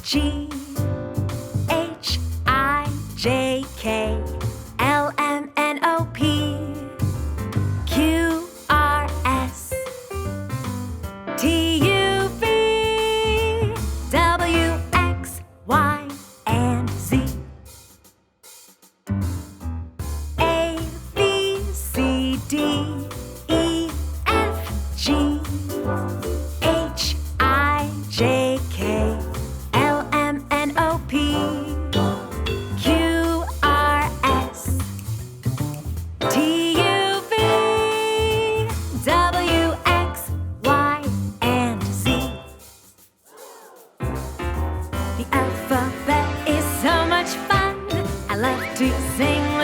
G H I J K L M N O P Q R S T U V W X Y and Z A B C D E F G H I J K L M N O P Q R S T U V W X Y and Z. The alphabet is so much fun. I love to sing